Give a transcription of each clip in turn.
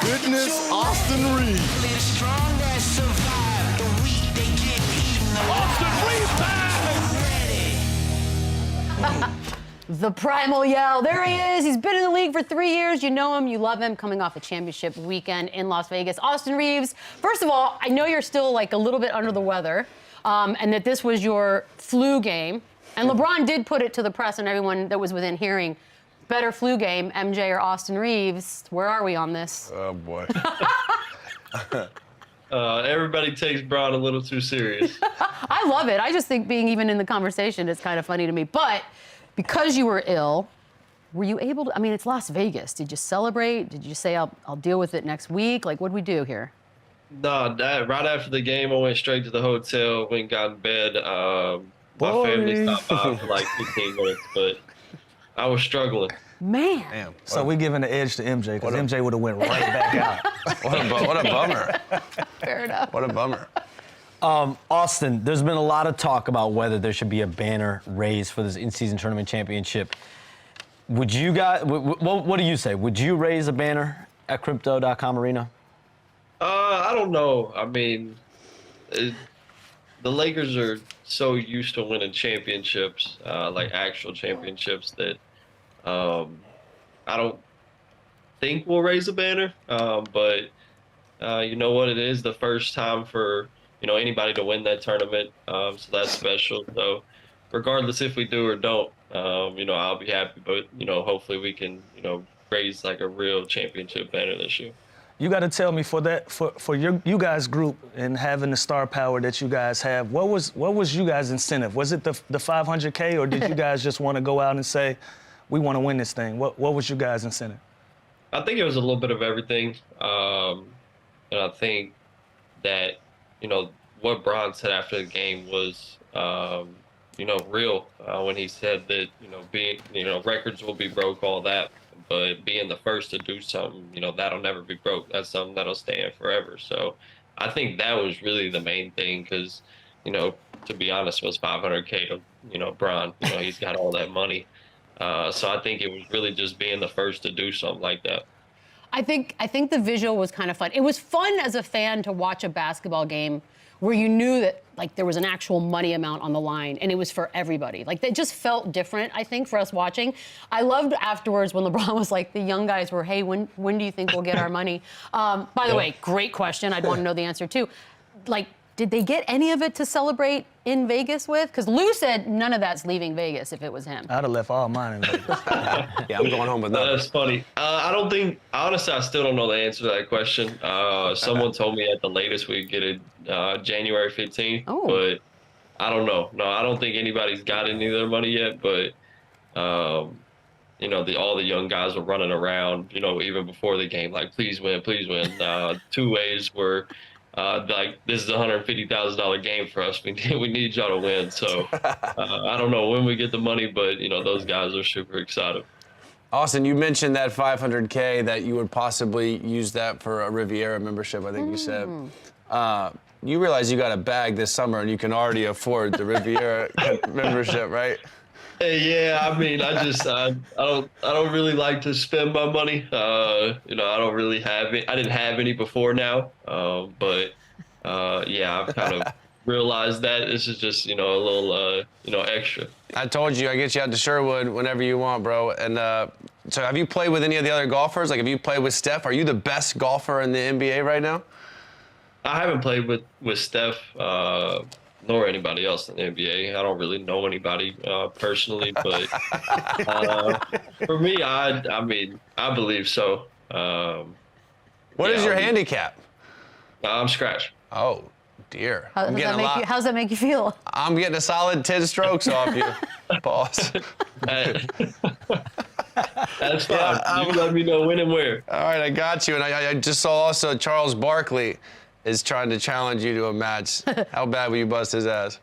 goodness, Austin Reaves. Austin Reaves back! The primal yell. There he is. He's been in the league for 3 years. You know him. You love him. Coming off a championship weekend in Las Vegas. Austin Reaves, first of all, I know you're still like a little bit under the weather and that this was your flu game. And LeBron did put it to the press and everyone that was within hearing. Better flu game, MJ or Austin Reaves? Where are we on this? Oh, boy. Everybody takes Bron a little too serious. I love it. I just think being even in the conversation is kind of funny to me. But because you were ill, were you able to, I mean, it's Las Vegas. Did you celebrate? Did you say, I'll deal with it next week? Like, what'd we do here? No, right after the game, I went straight to the hotel, went and got in bed. My family stopped by for like 15 minutes, but I was struggling. Man. Damn. So we giving the edge to MJ, because MJ would have went right back out. What a bummer. Fair enough. What a bummer. Austin, there's been a lot of talk about whether there should be a banner raised for this in-season tournament championship. Would you guys, what do you say? Would you raise a banner at Crypto.com Arena? I don't know. I mean, the Lakers are so used to winning championships, like actual championships, that I don't think we'll raise a banner. But you know what? It is the first time for anybody to win that tournament, so that's special. So regardless if we do or don't, I'll be happy. But hopefully we can raise like a real championship banner this year. You got to tell me, for you guys group and having the star power that you guys have, what was you guys' incentive? Was it the $500K, or did you guys just want to go out and say, we want to win this thing? What was you guys' incentive? I think it was a little bit of everything, and I think that what Bron said after the game was real when he said that being records will be broke, all that. But being the first to do something, that'll never be broke. That's something that'll stand forever. So I think that was really the main thing because, to be honest, it was $500K to, Bron. He's got all that money. So I think it was really just being the first to do something like that. I think the visual was kind of fun. It was fun as a fan to watch a basketball game where you knew that like there was an actual money amount on the line and it was for everybody. Like that just felt different, I think, for us watching. I loved afterwards when LeBron was like, the young guys were, hey, when do you think we'll get our money? By the way, great question. I'd want to know the answer too. Like, did they get any of it to celebrate in Vegas with? Because Lou said none of that's leaving Vegas if it was him. I'd have left all mine in Vegas. Yeah, I'm going home with nothing. That's funny. Honestly, I still don't know the answer to that question. Someone told me at the latest we'd get it January 15th, but I don't know. No, I don't think anybody's got any of their money yet, but all the young guys were running around, even before the game, like, please win, please win. Two ways were like, this is a $150,000 game for us. We need y'all to win. So I don't know when we get the money, but those guys are super excited. Austin, you mentioned that $500K that you would possibly use that for a Riviera membership, I think you said. You realize you got a bag this summer and you can already afford the Riviera membership, right? Yeah, I mean, I don't really like to spend my money. I don't really have it. I didn't have any before now, but yeah, I've kind of realized that this is just a little extra. I told you I get you out to Sherwood whenever you want, bro. And so have you played with any of the other golfers? Like, have you played with Steph? Are you the best golfer in the NBA right now? I haven't played with Steph nor anybody else in the NBA. I don't really know anybody personally, but for me, I believe so. What is your handicap? I'm scratch. Oh, dear. How's that make you feel? I'm getting a solid 10 strokes off you, boss. That's fine. Yeah, you let me know when and where. All right, I got you. And I just saw also Charles Barkley is trying to challenge you to a match. How bad will you bust his ass?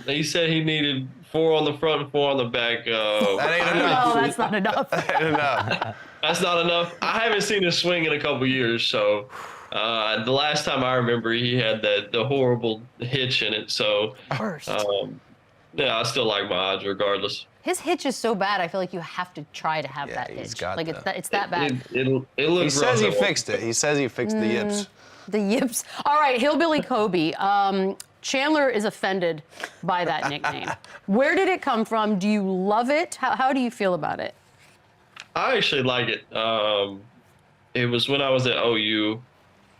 He said he needed 4 on the front and 4 on the back. That ain't enough. No, that's not enough. That ain't enough. That's not enough. I haven't seen him swing in a couple years, so the last time I remember, he had the horrible hitch in it. So Yeah, I still like my odds regardless. His hitch is so bad. I feel like you have to try to have Yeah, that he's hitch. got Like that. it's that bad. It He looks says he rough. fixed it. He says he fixed the yips. The yips. All right, Hillbilly Kobe. Chandler is offended by that nickname. Where did it come from? Do you love it? How do you feel about it? I actually like it. It was when I was at OU,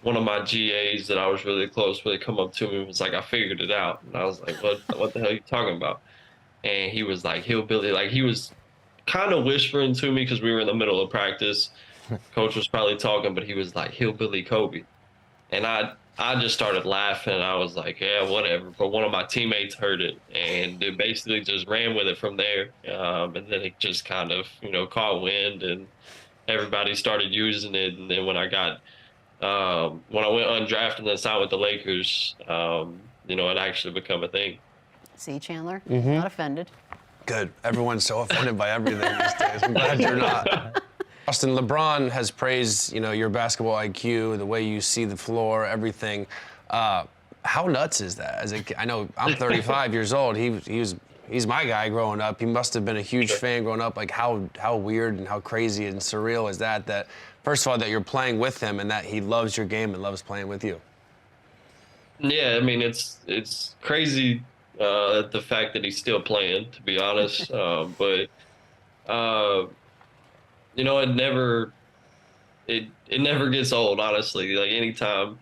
one of my GAs that I was really close with come up to me and was like, I figured it out. And I was like, what the hell are you talking about? And he was like, hillbilly. Like, he was kind of whispering to me because we were in the middle of practice. Coach was probably talking, but he was like, Hillbilly Kobe. And I just started laughing, and I was like, yeah, whatever. But one of my teammates heard it, and it basically just ran with it from there. And then it just kind of, caught wind, and everybody started using it. And then when I went undrafted and then signed with the Lakers, it actually became a thing. See, Chandler, not offended. Good. Everyone's so offended by everything these days. I'm glad you're not. Austin, LeBron has praised, your basketball IQ, the way you see the floor, everything. How nuts is that? I know I'm 35 years old. He's my guy growing up. He must have been a huge fan growing up. Like how weird and how crazy and surreal is that? That first of all that you're playing with him and that he loves your game and loves playing with you. Yeah, I mean it's crazy the fact that he's still playing, to be honest. But it never gets old, honestly. Like, anytime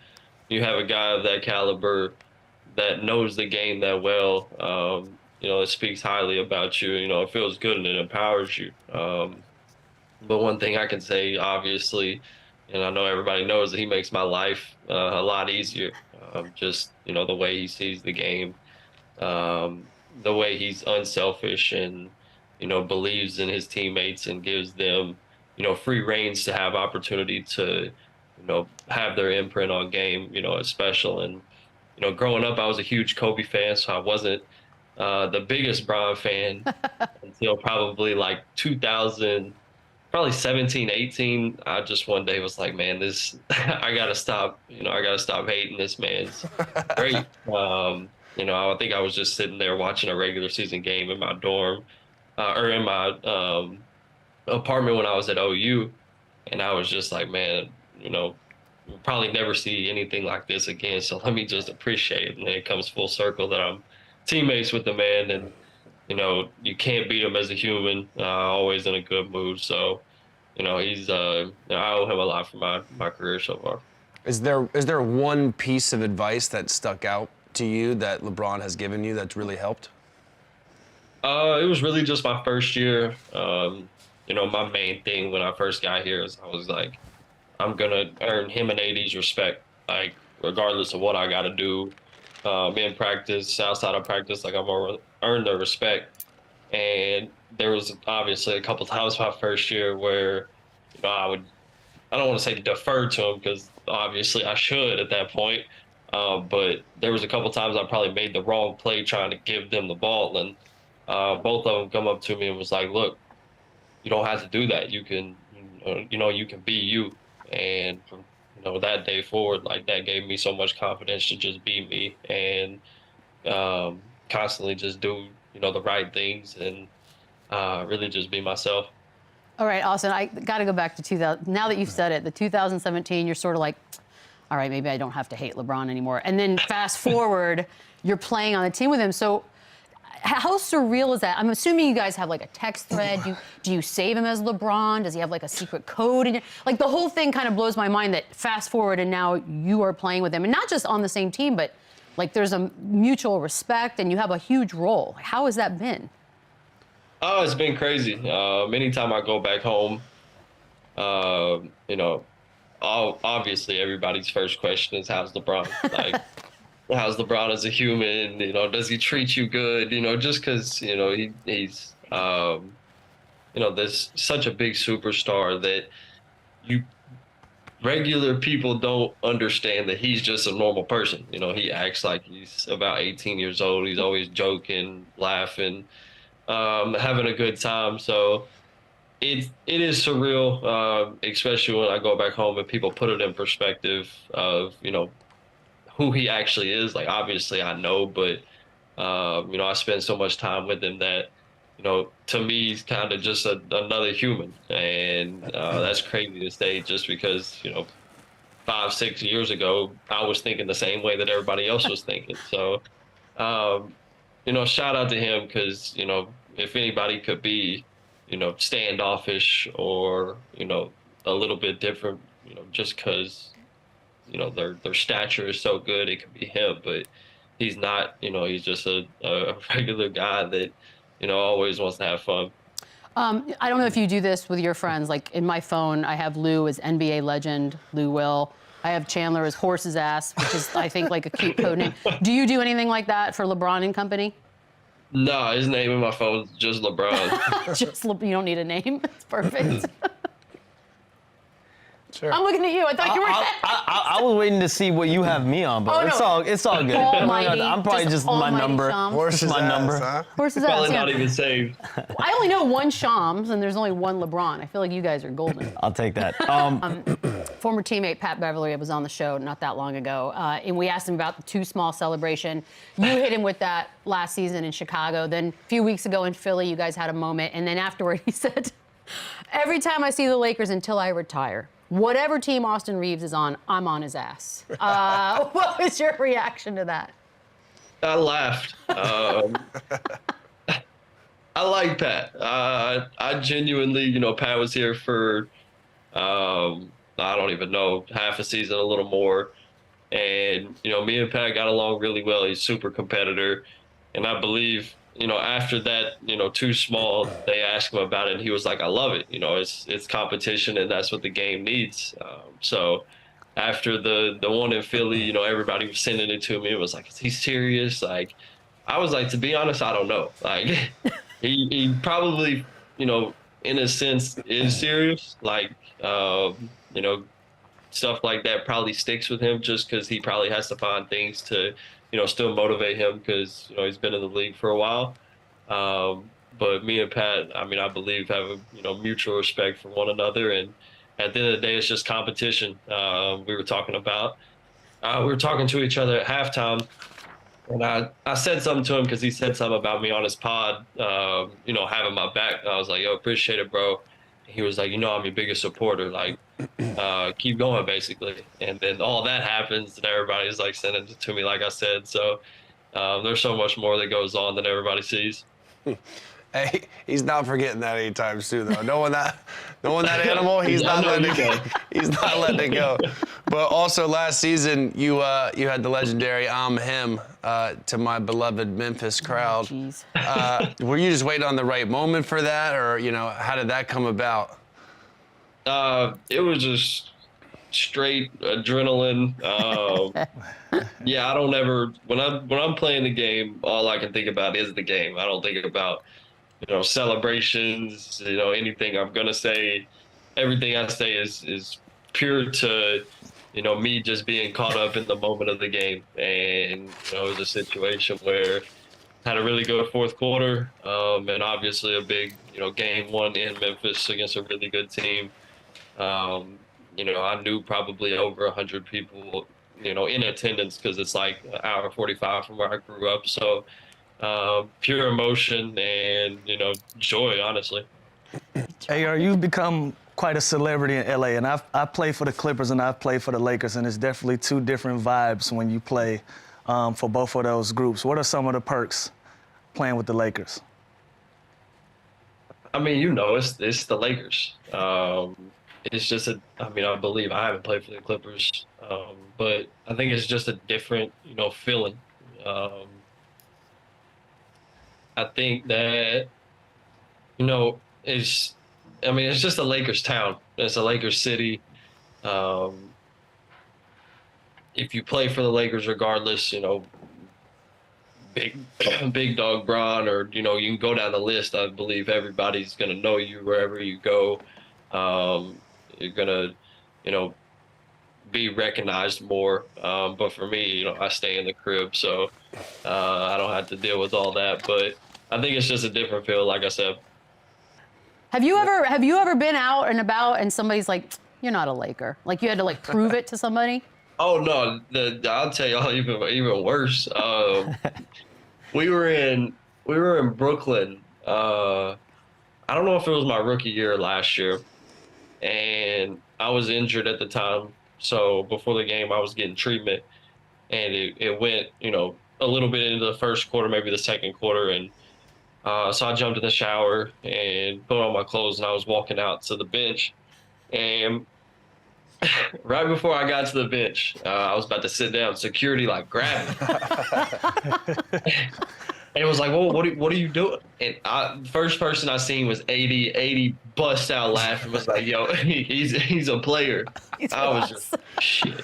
you have a guy of that caliber that knows the game that well, it speaks highly about you. It feels good and it empowers you. But one thing I can say, obviously, and I know everybody knows, that he makes my life a lot easier. Just, the way he sees the game, the way he's unselfish and, believes in his teammates and gives them, free reins to have opportunity to, have their imprint on game, is special. And, growing up, I was a huge Kobe fan, so I wasn't the biggest Bron fan until probably like 2000, probably 17, 18. I just one day was like, man, I gotta stop, I gotta stop hating this man's great. I think I was just sitting there watching a regular season game in my dorm or in my apartment when I was at OU. And I was just like, man, we'll probably never see anything like this again. So let me just appreciate it. And then it comes full circle that I'm teammates with the man, and you can't beat him as a human. Always in a good mood. So he's I owe him a lot for my career so far. Is there one piece of advice that stuck out to you that LeBron has given you that's really helped? It was really just my first year. My main thing when I first got here is I was like, I'm gonna earn him and AD's respect, like regardless of what I got to do in practice, outside of practice. Like, I'm gonna earn their respect. And there was obviously a couple times my first year where I don't want to say defer to him, because obviously I should at that point. But there was a couple times I probably made the wrong play trying to give them the ball, and both of them come up to me and was like, look, you don't have to do that. You can, you can be you. And from, that day forward, like, that gave me so much confidence to just be me and constantly just do, the right things and really just be myself. All right, Austin, I got to go back to 2000. Now that you've said it, the 2017, you're sort of like, all right, maybe I don't have to hate LeBron anymore. And then fast forward, you're playing on the team with him. So how surreal is that? I'm assuming you guys have like a text thread. Do you save him as LeBron? Does he have like a secret code? Like, the whole thing kind of blows my mind that fast forward and now you are playing with him. And not just on the same team, but like there's a mutual respect and you have a huge role. How has that been? Oh, it's been crazy. Anytime I go back home, obviously everybody's first question is, how's LeBron? Like, how's LeBron as a human? Does he treat you good? Just because, he's, there's such a big superstar that regular people don't understand that he's just a normal person. He acts like he's about 18 years old. He's always joking, laughing, having a good time. So it is surreal, especially when I go back home and people put it in perspective of, who he actually is. Like, obviously I know, but I spend so much time with him that, to me, he's kind of just another human. And that's crazy to say just because, 5, 6 years ago, I was thinking the same way that everybody else was thinking. So, shout out to him because, if anybody could be, standoffish or, a little bit different, just because, their stature is so good, it could be him. But he's not, he's just a regular guy that, always wants to have fun. I don't know if you do this with your friends. Like in my phone, I have Lou as NBA legend, Lou Will. I have Chandler as horse's ass, which is, I think, like a cute code name. Do you do anything like that for LeBron and company? No, his name in my phone is just LeBron. You don't need a name. It's perfect. Sure. I'm looking at you. I thought you were. I was waiting to see what you have me on, but it's all good. Almighty, I'm probably just my number. Shams. Horse's my ass, number. huh? Horse's ass. Probably Yeah. not even saved. I only know one Shams, and there's only one LeBron. I feel like you guys are golden. I'll take that. Former teammate Pat Beverley was on the show not that long ago, and we asked him about the too small celebration. You hit him with that last season in Chicago. Then a few weeks ago in Philly, you guys had a moment, and then afterward he said, "Every time I see the Lakers until I retire, whatever team Austin Reaves is on, I'm on his ass." What was your reaction to that? I laughed. I like Pat. I genuinely, Pat was here for, I don't even know, half a season, a little more. And, me and Pat got along really well. He's super competitor. And I believe, after that, too small, they asked him about it and he was like, I love it. It's competition and that's what the game needs. So after the one in Philly, everybody was sending it to me. It was like, is he serious? Like, I was like, to be honest, I don't know. Like, he probably, in a sense is serious. Like, stuff like that probably sticks with him just because he probably has to find things to, still motivate him because, he's been in the league for a while. But me and Pat, I believe have a, mutual respect for one another. And at the end of the day, it's just competition. We were talking to each other at halftime. And I said something to him because he said something about me on his pod, having my back. And I was like, yo, appreciate it, bro. He was like, I'm your biggest supporter. Like, keep going, basically. And then all that happens, and everybody's like sending it to me, like I said. So there's so much more that goes on than everybody sees. Hey, he's not forgetting that anytime soon, though. Knowing that animal, he's not letting it go. He's not letting it go. But also last season, you had the legendary "I'm him" to my beloved Memphis crowd. Were you just waiting on the right moment for that, or how did that come about? It was just straight adrenaline. Yeah, I don't ever when I'm playing the game, all I can think about is the game. I don't think about celebrations, anything I'm gonna say. Everything I say is pure to me just being caught up in the moment of the game. And it was a situation where I had a really good fourth quarter, and obviously a big game one in Memphis against a really good team. I knew probably over 100 people in attendance because it's like an hour 45 from where I grew up. So pure emotion and joy, honestly. AR, you've become quite a celebrity in LA, and I play for the Clippers and I've played for the Lakers, and it's definitely two different vibes when you play for both of those groups. What are some of the perks playing with the Lakers? It's the Lakers. It's just I believe I haven't played for the Clippers, but I think it's just a different feeling. I think that it's just a Lakers town. It's a Lakers city. If you play for the Lakers, regardless, big dog Bron, or you can go down the list. I believe everybody's gonna know you wherever you go. You're gonna be recognized more. But for me, I stay in the crib, so I don't have to deal with all that. But I think it's just a different feel, like I said. Have you ever been out and about and somebody's like, "You're not a Laker"? Like you had to prove it to somebody? Oh no, I'll tell y'all even worse. we were in Brooklyn. I don't know if it was my rookie year or last year, and I was injured at the time. So before the game, I was getting treatment, and it went, a little bit into the first quarter, maybe the second quarter, and so I jumped in the shower and put on my clothes, and I was walking out to the bench, and right before I got to the bench, I was about to sit down. Security grabbed me. And it was like, "Well, what are you doing?" And first person I seen was 80. 80 bust out laughing. Was like, "Yo, he's a player." I was just shit.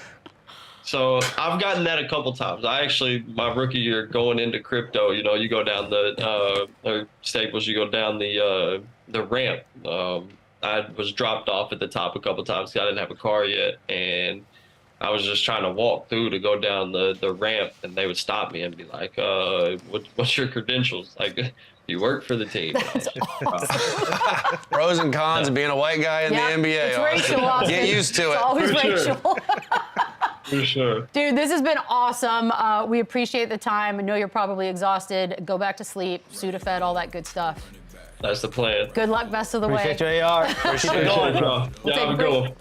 So I've gotten that a couple times. My rookie year going into crypto, you go down or Staples, you go down the ramp. I was dropped off at the top a couple times because I didn't have a car yet, and I was just trying to walk through to go down the ramp, and they would stop me and be like, what's your credentials? Like, you work for the team. Pros and cons of being a white guy in the NBA. It's Austin. racial, Austin. Get used to it. It's always For sure. racial. For sure. Dude, this has been awesome. We appreciate the time. I know you're probably exhausted. Go back to sleep, Sudafed, all that good stuff. That's the plan. Good luck, best of the way. Appreciate you, AR. Keep it going. Y'all have a good one.